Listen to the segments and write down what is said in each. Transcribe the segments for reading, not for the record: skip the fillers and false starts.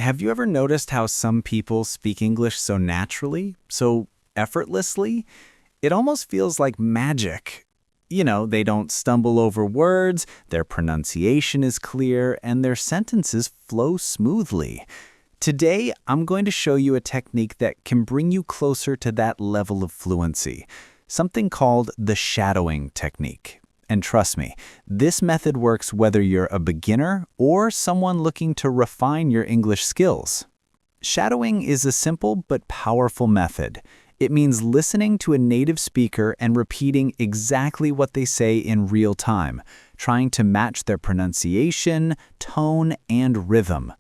Have you ever noticed how some people speak English so naturally, so effortlessly? It almost feels like magic. They don't stumble over words, their pronunciation is clear, and their sentences flow smoothly. Today, I'm going to show you a technique that can bring you closer to that level of fluency, something called the shadowing technique. And trust me, this method works whether you're a beginner or someone looking to refine your English skills. Shadowing is a simple but powerful method. It means listening to a native speaker and repeating exactly what they say in real time, trying to match their pronunciation, tone, and rhythm.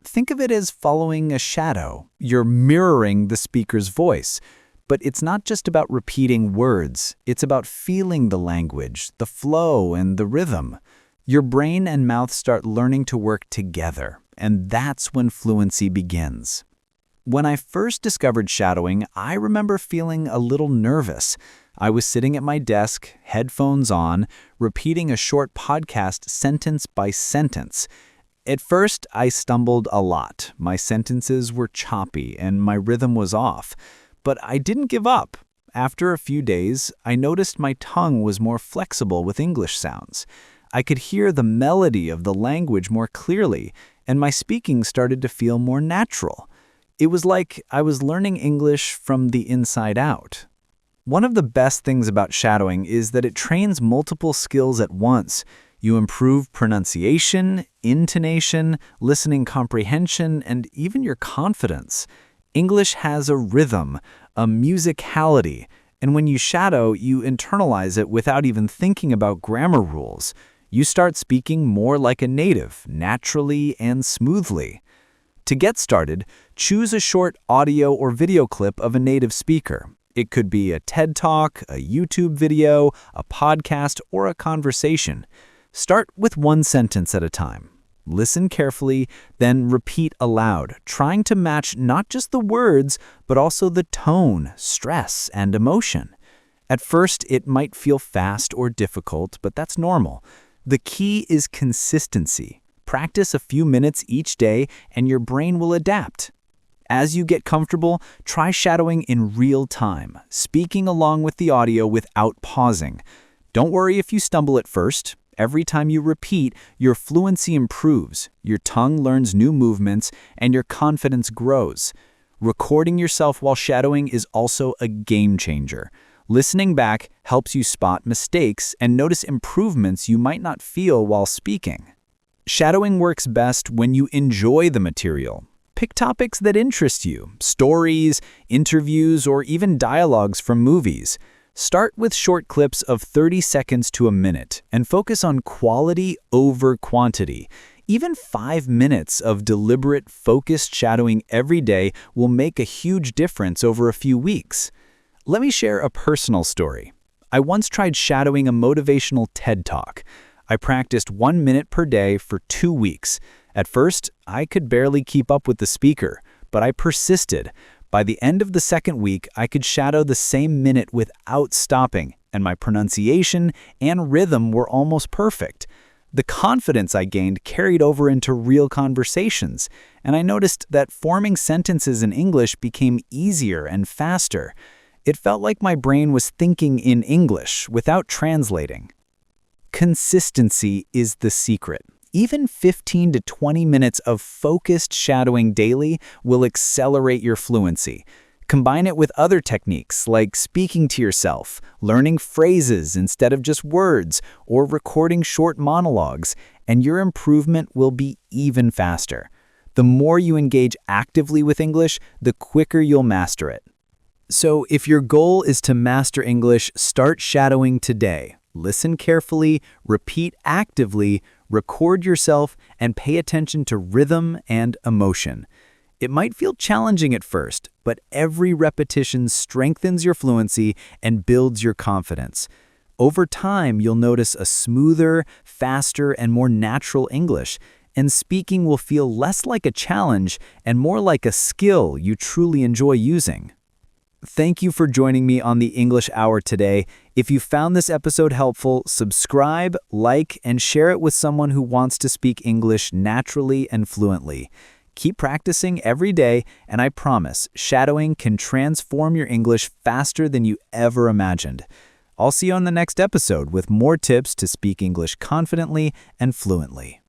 Think of it as following a shadow. You're mirroring the speaker's voice. But it's not just about repeating words, it's about feeling the language, the flow, and the rhythm. Your brain and mouth start learning to work together, and that's when fluency begins. When I first discovered shadowing, I remember feeling a little nervous. I was sitting at my desk, headphones on, repeating a short podcast sentence by sentence. At first, I stumbled a lot. My sentences were choppy, and my rhythm was off. But I didn't give up. After a few days, I noticed my tongue was more flexible with English sounds. I could hear the melody of the language more clearly, and my speaking started to feel more natural. It was like I was learning English from the inside out. One of the best things about shadowing is that it trains multiple skills at once. You improve pronunciation, intonation, listening comprehension, and even your confidence. English has a rhythm, a musicality, and when you shadow, you internalize it without even thinking about grammar rules. You start speaking more like a native, naturally and smoothly. To get started, choose a short audio or video clip of a native speaker. It could be a TED Talk, a YouTube video, a podcast, or a conversation. Start with one sentence at a time. Listen carefully, then repeat aloud, trying to match not just the words, but also the tone, stress, and emotion. At first, it might feel fast or difficult, but that's normal. The key is consistency. Practice a few minutes each day, and your brain will adapt. As you get comfortable, try shadowing in real time, speaking along with the audio without pausing. Don't worry if you stumble at first. Every time you repeat, your fluency improves, your tongue learns new movements, and your confidence grows. Recording yourself while shadowing is also a game changer. Listening back helps you spot mistakes and notice improvements you might not feel while speaking. Shadowing works best when you enjoy the material. Pick topics that interest you, stories, interviews, or even dialogues from movies. Start with short clips of 30 seconds to a minute and focus on quality over quantity. Even 5 minutes of deliberate, focused shadowing every day will make a huge difference over a few weeks. Let me share a personal story. I once tried shadowing a motivational TED Talk. I practiced 1 minute per day for 2 weeks. At first, I could barely keep up with the speaker, but I persisted. By the end of the second week, I could shadow the same minute without stopping, and my pronunciation and rhythm were almost perfect. The confidence I gained carried over into real conversations, and I noticed that forming sentences in English became easier and faster. It felt like my brain was thinking in English without translating. Consistency is the secret. Even 15 to 20 minutes of focused shadowing daily will accelerate your fluency. Combine it with other techniques like speaking to yourself, learning phrases instead of just words, or recording short monologues, and your improvement will be even faster. The more you engage actively with English, the quicker you'll master it. So if your goal is to master English, start shadowing today. Listen carefully, repeat actively, record yourself, and pay attention to rhythm and emotion. It might feel challenging at first, but every repetition strengthens your fluency and builds your confidence. Over time, you'll notice a smoother, faster, and more natural English, and speaking will feel less like a challenge and more like a skill you truly enjoy using. Thank you for joining me on the English Hour today. If you found this episode helpful, subscribe, like, and share it with someone who wants to speak English naturally and fluently. Keep practicing every day, and I promise, shadowing can transform your English faster than you ever imagined. I'll see you on the next episode with more tips to speak English confidently and fluently.